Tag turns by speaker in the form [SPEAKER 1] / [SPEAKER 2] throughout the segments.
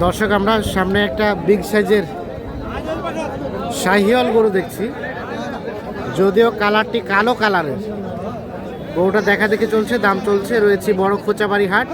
[SPEAKER 1] দর্শক আমরা সামনে একটা বিগ সাইজের শাহিওয়াল গরু দেখছি, যদিও কালারটি কালো কালারের। গরুটা দেখা দেখে চলছে, দাম চলছে। রয়েছে বড় খোঁচাবাড়ি হাট,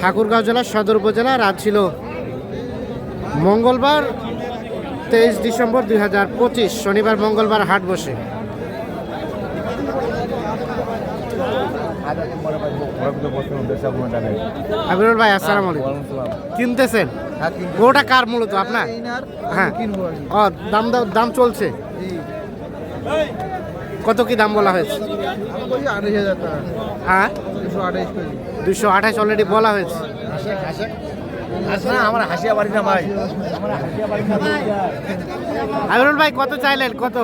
[SPEAKER 1] ঠাকুরগাঁও জেলার সদর উপজেলা। রাত ছিল মঙ্গলবার 23 ডিসেম্বর 2025, শনিবার মঙ্গলবার হাট বসে। আবিরুল ভাই আসসালামু আলাইকুম। কিনতেছেন গরুটা কার মূলত আপনার? হ্যাঁ, ও দাম চলছে। কত কি দাম বলা হয়েছে? হ্যাঁ, 228 অলরেডি বলা হয়েছে। আবিরুল ভাই কত চাইলেন? কত?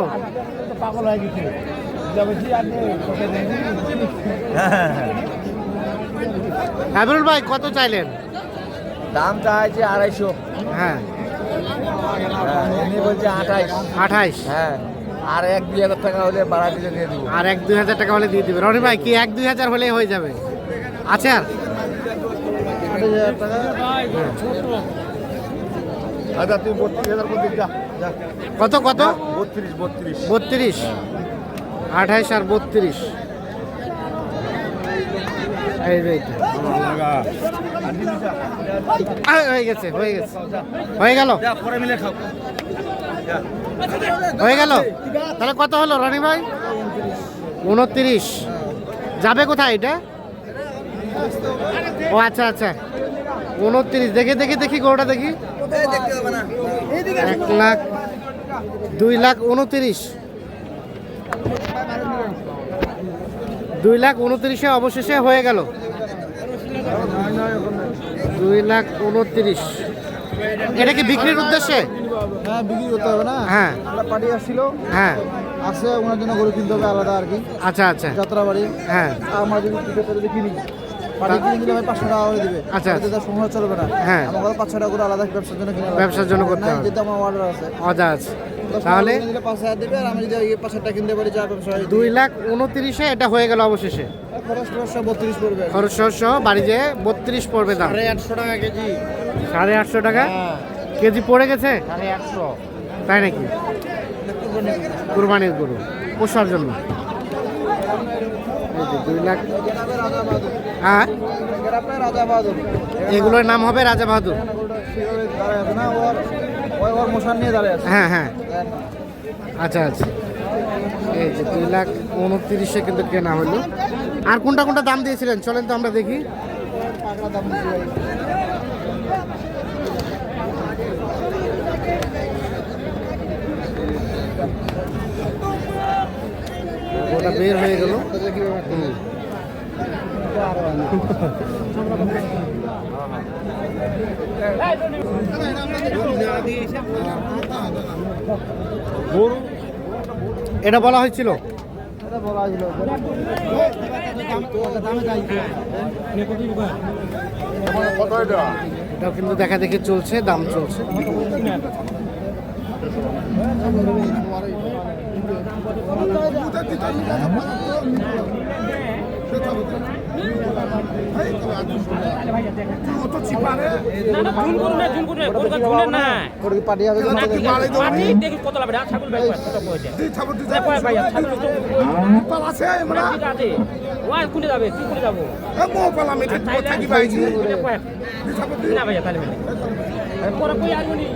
[SPEAKER 1] আবিরুল ভাই কত চাইলেন?
[SPEAKER 2] দাম চাইছে 250।
[SPEAKER 1] হ্যাঁ,
[SPEAKER 2] এমনি বলছে
[SPEAKER 1] 28।
[SPEAKER 2] হ্যাঁ, আর 1-2 হাজার টাকা হলে বাড়া দিলে দিয়ে দেবো।
[SPEAKER 1] আর 1-2 হাজার টাকা হলে দিয়ে দিবে। রনি ভাই কি 1-2 হাজার হলেই হয়ে যাবে? আছে আর
[SPEAKER 2] 28,000 টাকা। আচ্ছা তুই 32,000 করে দিক যা।
[SPEAKER 1] কত কত?
[SPEAKER 2] 32।
[SPEAKER 1] 32, 28 আর 32। এই যে এইটা। হয়ে গেছে হয়ে গেল হয়ে গেল। তাহলে কত হলো রনি ভাই? 29। যাবে কোথায় এটা? ও আচ্ছা আচ্ছা, 29। দেখি গরুটা দেখি। 1,00,000, 2,29,000। 2,29,000 অবশেষে হয়ে গেল। 2,29,000। এটা কি বিক্রির উদ্দেশ্যে?
[SPEAKER 2] হ্যাঁ, বিক্রি করতে হবে না।
[SPEAKER 1] হ্যাঁ,
[SPEAKER 2] পার্টি আসছিল।
[SPEAKER 1] হ্যাঁ,
[SPEAKER 2] আছে, ওনার জন্য গরু কিনতে হবে আলাদা আর কি।
[SPEAKER 1] আচ্ছা আচ্ছা,
[SPEAKER 2] যাত্রা বাড়ি।
[SPEAKER 1] হ্যাঁ,
[SPEAKER 2] আমার যদি কিনি পার্টি কিনে দিলে 500 টাকা করে দিবে।
[SPEAKER 1] আচ্ছা,
[SPEAKER 2] সময় চলবে না।
[SPEAKER 1] হ্যাঁ,
[SPEAKER 2] আমাকে 500 টাকা করে আলাদা ব্যবসার জন্য কিনে
[SPEAKER 1] ব্যবসার জন্য করতে হবে।
[SPEAKER 2] যেটা আমার অর্ডার আছে
[SPEAKER 1] অজা আছে। তাহলে
[SPEAKER 2] 5,000 দিবে, আর আমি যদি 5,000 টাকা কিনতে পারি যা ব্যবসা
[SPEAKER 1] 2,29,000 এটা হয়ে গেল অবশেষে।
[SPEAKER 2] খরচ 32 পড়বে।
[SPEAKER 1] খরচ সহ বাড়ি যেয়ে 32 পড়বে দাম।
[SPEAKER 2] 850 টাকা কেজি।
[SPEAKER 1] 850 টাকা কেজি পড়ে গেছে।
[SPEAKER 2] 850।
[SPEAKER 1] তাই নাকি? কুরবানির গরু পোষার জন্য। এই যে 2 লাখ। হ্যাঁ, এগুলোর নাম হবে রাজা বাহাদুর। হ্যাঁ হ্যাঁ, আচ্ছা আচ্ছা। এই যে 2,29,000 কিন্তু কেনা হলো। আর কোনটা কোনটা দাম দিয়েছিলেন চলেন তো আমরা দেখি। ওটা বের হয়ে গেল। এটা বলা হয়েছিল। এটাও কিন্তু দেখা দেখি চলছে, দাম চলছে।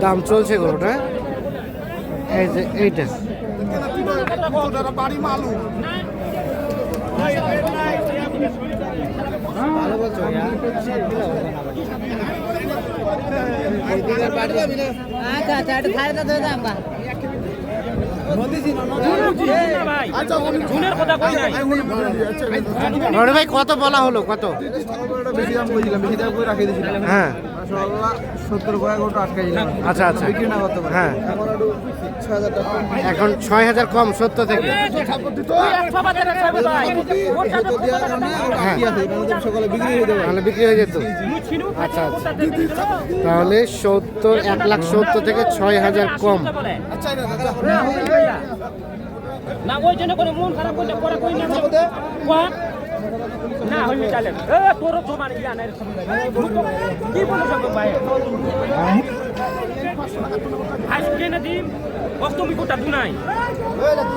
[SPEAKER 1] দাম চলছে গরুটা। এই যে এইটা বাড়ি মালু। ভালো বলছো ভাই। কত বলা হলো? কত?
[SPEAKER 2] বেশি দাম করেছিলাম, বেশি দাম করে রাখিয়ে দিয়েছিলাম।
[SPEAKER 1] হ্যাঁ,
[SPEAKER 2] 70 করে গোটা আটকে দিলাম।
[SPEAKER 1] আচ্ছা আচ্ছা,
[SPEAKER 2] বিক্রি না করতে পারে।
[SPEAKER 1] হ্যাঁ,
[SPEAKER 2] 6,000 টাকা।
[SPEAKER 1] এখন 6,000 কম 70 থেকে।
[SPEAKER 2] সকালে বিক্রি হয়ে যাবে।
[SPEAKER 1] তাহলে বিক্রি হয়ে যেত। আচ্ছা আচ্ছা, তাহলে 1,70,000 থেকে 6,000 কম।
[SPEAKER 3] না ওই জন্য করে মন খারাপ করতে পরে কই না না হইলে চালে তোর জমা ইয়া নাই কি বলে সব ভাই আজকে না দিন অষ্টমী কোটা দুনাই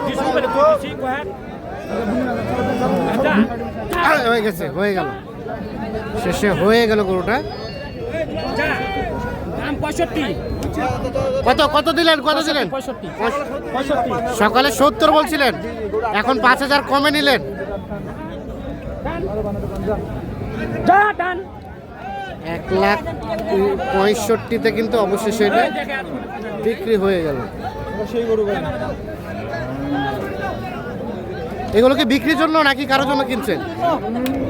[SPEAKER 3] দিশু বলে কইছি কয়
[SPEAKER 1] হয়ে গেছে, হয়ে গেল, শেষে হয়ে গেল গরুটা।
[SPEAKER 3] যা দাম 65
[SPEAKER 1] কত কত দিলেন, কত দিলেন?
[SPEAKER 3] 65
[SPEAKER 1] সকালে 70 বলছিলেন, এখন 5000 কমে নিলেন।
[SPEAKER 3] যা টান
[SPEAKER 1] 1,65,000-তে কিন্তু অবশেষে এটা বিক্রি হয়ে গেল।
[SPEAKER 2] সেই গরু ভাই
[SPEAKER 1] এগুলো কি বিক্রির জন্য নাকি কারোর জন্য কিনছেন?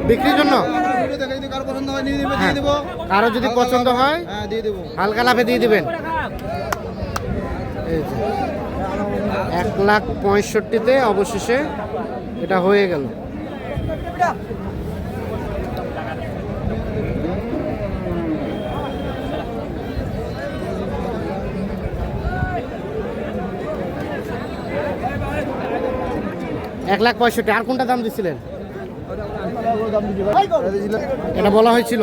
[SPEAKER 1] বিক্রির জন্য।
[SPEAKER 2] কারো পছন্দ হয় নিয়ে
[SPEAKER 1] হ্যাঁ,
[SPEAKER 2] দিয়ে দেবো।
[SPEAKER 1] কারো যদি পছন্দ হয়
[SPEAKER 2] হ্যাঁ দিয়ে দেবো।
[SPEAKER 1] হালকা লাভে দিয়ে দিবেন। এই যে 1,65,000-তে অবশেষে এটা হয়ে গেল। $1,65,000। আর কোনটা দাম দিছিলেন? এটা বলা হয়েছিল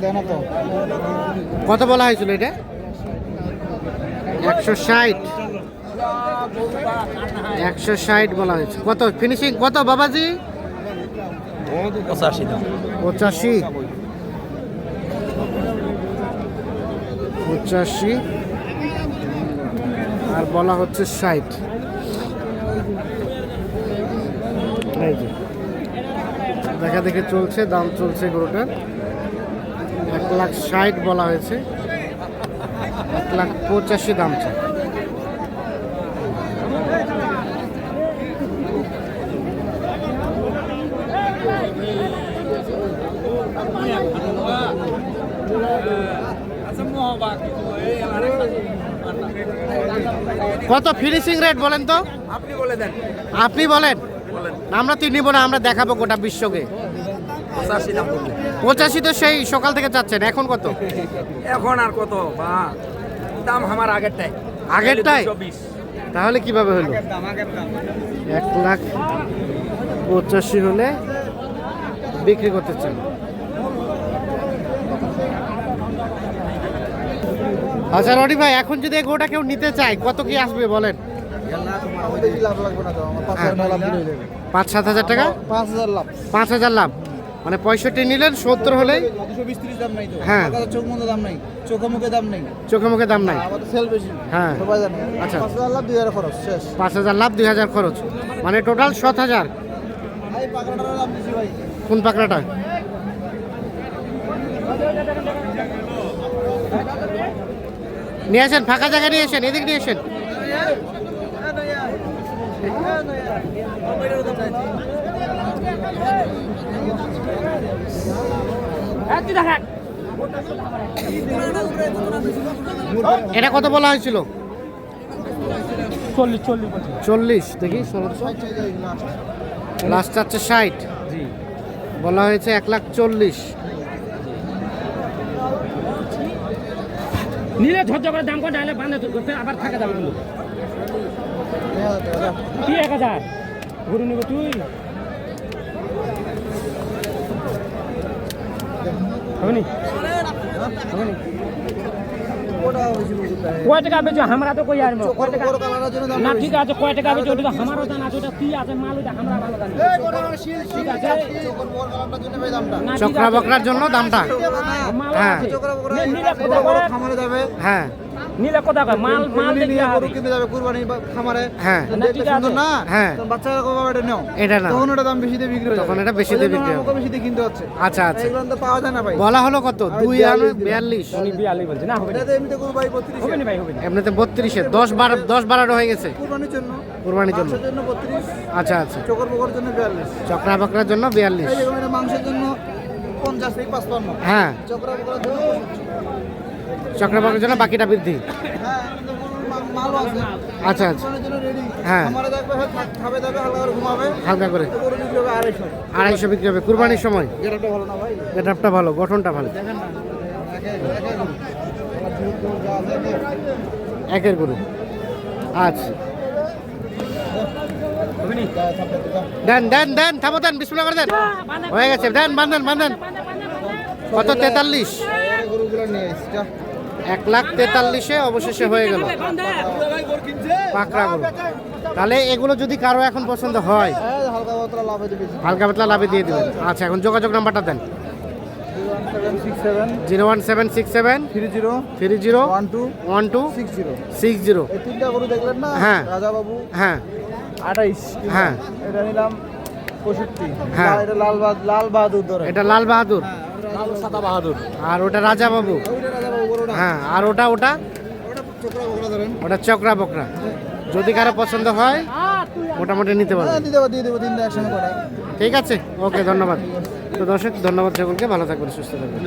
[SPEAKER 2] দেয় না তো।
[SPEAKER 1] কত বলা হয়েছিল এটা? 160। 160 বলা হয়েছে। কত ফিনিশিং কত বাবাজি?
[SPEAKER 2] 85 দাম।
[SPEAKER 1] 85। 85 আর বলা হচ্ছে 60। এই যে দেখা দেখে চলছে, দাম চলছে গরুটার। 1,60,000 বলা হয়েছে, 1,85,000 দাম চাই। কত ফিনিশিং রেট বলেন তো?
[SPEAKER 2] আপনি বলে দেন।
[SPEAKER 1] আপনি বলেন, আমরা তো নিব না, আমরা দেখাবো গোটা বিশ্বকে।
[SPEAKER 2] 85 দাম বললে।
[SPEAKER 1] 85 তো সেই সকাল থেকে চাচ্ছেন, এখন কত?
[SPEAKER 2] এখন আর কত বা দাম আমার আগেরটাই।
[SPEAKER 1] আগেরটাই? তাহলে কিভাবে হলো?
[SPEAKER 2] দাম আগের দাম।
[SPEAKER 1] 1,85,000 হলে বিক্রি করতে চান। আচ্ছা রনি ভাই, এখন যদি এই গরুটা কেউ নিতে চায় কত কি আসবে বলেন?
[SPEAKER 2] লাভ লাগবে না তো, আমার 5000 টাকা লাভ দিলেই হবে।
[SPEAKER 1] 5-7 হাজার টাকা?
[SPEAKER 2] 5000 লাভ।
[SPEAKER 1] 5,000 লাভ মানে 65 নিলেন, 70 হলেই
[SPEAKER 2] 220-30 দাম নাই তো।
[SPEAKER 1] হ্যাঁ।
[SPEAKER 2] টাকা চোখ মুখে দাম নাই, চোখে মুখে দাম নাই।
[SPEAKER 1] চোখে মুখে দাম নাই।
[SPEAKER 2] আমাদের সেল বেশি।
[SPEAKER 1] হ্যাঁ।
[SPEAKER 2] সবাই জানে।
[SPEAKER 1] আচ্ছা।
[SPEAKER 2] 5000 লাভ 2000 খরচ শেষ।
[SPEAKER 1] 5,000 লাভ, 2,000 খরচ, মানে টোটাল 7,000।
[SPEAKER 2] ভাই পাকড়াটার দাম দিছি ভাই।
[SPEAKER 1] কোন পাকড়াটা? নিয়ে আসেন, ফাঁকা জায়গা নিয়ে আসেন, এদিক নিয়ে আসেন। এটা কত বলা হয়েছিল? 40। দেখি 1600 লাস্ট চাচ্ছে 60। বলা হয়েছে 1,40,000।
[SPEAKER 3] নিলে ঝরঝর করে দাম করে ডাইলে বাঁধে করতে আবার থাকা যাবে কিন্তু কি 1000 গরু নিব তুই হবে নি কয় টাকা বেচো আমরা তো কই আর কয় টাকা না ঠিক আছে কয় টাকা বেচো ওটা আমারও জানা আছে ওটা কি আছে মাল ওটা আমরা ভালো জানি ঠিক আছে
[SPEAKER 1] চক্রা বকরার জন্য দামটা হ্যাঁ
[SPEAKER 3] নিলে কোথা করে
[SPEAKER 2] খামারে যাবে।
[SPEAKER 1] হ্যাঁ
[SPEAKER 3] নিলে কোথা করে মাল মাল
[SPEAKER 2] নিলে
[SPEAKER 3] দেখতে
[SPEAKER 2] গরু
[SPEAKER 3] হবে
[SPEAKER 2] কিনতে যাবে কুরবানি খামারে।
[SPEAKER 1] হ্যাঁ
[SPEAKER 2] দেখতে সুন্দর না?
[SPEAKER 1] হ্যাঁ।
[SPEAKER 2] তখন বাচ্চারা কবে এটা নাও।
[SPEAKER 1] এটা না,
[SPEAKER 2] তখন ওটা দাম বেশি দিয়ে বিক্রি হয়।
[SPEAKER 1] তখন এটা বেশি দিয়ে বিক্রি হবে।
[SPEAKER 2] আমাকে বেশি দিয়ে কিনতে হচ্ছে।
[SPEAKER 1] আচ্ছা আচ্ছা,
[SPEAKER 2] এগুলো তো পাওয়া যায় না ভাই।
[SPEAKER 1] বলা হলো কত? 2,42।
[SPEAKER 3] উনি বিয়ালি বলছে না হবে না
[SPEAKER 2] এটা তো এমনিতে গরু ভাই 32
[SPEAKER 3] হবে না ভাই হবে না
[SPEAKER 1] এমনিতে 32-এ 10-12 হয়ে গেছে
[SPEAKER 2] কুরবানির জন্য।
[SPEAKER 1] কুরবানির জন্য।
[SPEAKER 2] মাংসের জন্য 32,
[SPEAKER 1] আচ্ছা আচ্ছা,
[SPEAKER 2] চোখের পোকার জন্য 42।
[SPEAKER 1] চক্রা বকরার জন্য 42।
[SPEAKER 2] এই যেমন এটা মাংসের জন্য 50 থেকে 55।
[SPEAKER 1] হ্যাঁ,
[SPEAKER 2] চোখের পোকার জন্য 65।
[SPEAKER 1] চক্রা বকরার জন্য বাকিটা বৃদ্ধি।
[SPEAKER 2] হ্যাঁ, কিন্তু গরুর মালও আছে।
[SPEAKER 1] আচ্ছা আচ্ছা,
[SPEAKER 2] কুরবানির জন্য রেডি।
[SPEAKER 1] হ্যাঁ।
[SPEAKER 2] খামারে দেখবে খাবে দাবে হালকা করে ঘুমাবে।
[SPEAKER 1] হালকা করে
[SPEAKER 2] তো গরু বিক্রি হবে 250।
[SPEAKER 1] 250 বিক্রি হবে কুরবানির সময়।
[SPEAKER 2] যেটা ভালো না ভাই।
[SPEAKER 1] গেটআপটা ভালো, গঠনটা ভালো।
[SPEAKER 2] দেখেন না। একে গরু। যা আছে
[SPEAKER 1] একের গরু। আচ্ছা দেন দেন দেন থামো দেন বিসমিল্লাহ করে দেন হয়ে গেছে দেন বান্ধেন বান্ধেন কত 43
[SPEAKER 2] গরুগুলো নিয়ে এসছি
[SPEAKER 1] 1,43,000-এ অবশেষে হয়ে গেল পাকড়া গরু। তাহলে এগুলো যদি কারো এখন পছন্দ হয়
[SPEAKER 2] হালকা পাতলা লাভ হতে বেশি
[SPEAKER 1] হালকা পাতলা লাভে দিয়ে দেবেন। আচ্ছা এখন যোগাযোগ নাম্বারটা দেন
[SPEAKER 2] 01767
[SPEAKER 1] 01767
[SPEAKER 2] 30
[SPEAKER 1] 30
[SPEAKER 2] 12
[SPEAKER 1] 12
[SPEAKER 2] 60
[SPEAKER 1] 60
[SPEAKER 2] এই তিনটা গরু দেখলেন না
[SPEAKER 1] হ্যাঁ।
[SPEAKER 2] রাজা বাবু
[SPEAKER 1] হ্যাঁ
[SPEAKER 2] 28
[SPEAKER 1] হ্যাঁ।
[SPEAKER 2] এটা নিলাম 65
[SPEAKER 1] হ্যাঁ।
[SPEAKER 2] এটা লাল বাহাদুর ধরে
[SPEAKER 1] এটা লাল বাহাদুর
[SPEAKER 2] লাল সাদা বাহাদুর
[SPEAKER 1] আর ওটা রাজা বাবু
[SPEAKER 2] ওইটা রাজা বাবু গরুটা
[SPEAKER 1] হ্যাঁ আর ওটা
[SPEAKER 2] ওটা চোখরা বকরা ধরেন
[SPEAKER 1] ওটা চক্রা বকরা। যদি কারো পছন্দ হয় মোটামুটি নিতে পারবে।
[SPEAKER 2] হ্যাঁ দিয়ে দেবো তিনটা একসঙ্গে করায়
[SPEAKER 1] ঠিক আছে ওকে ধন্যবাদ। তো দর্শক ধন্যবাদ সকলকে, ভালো থাকবেন সুস্থ থাকবেন।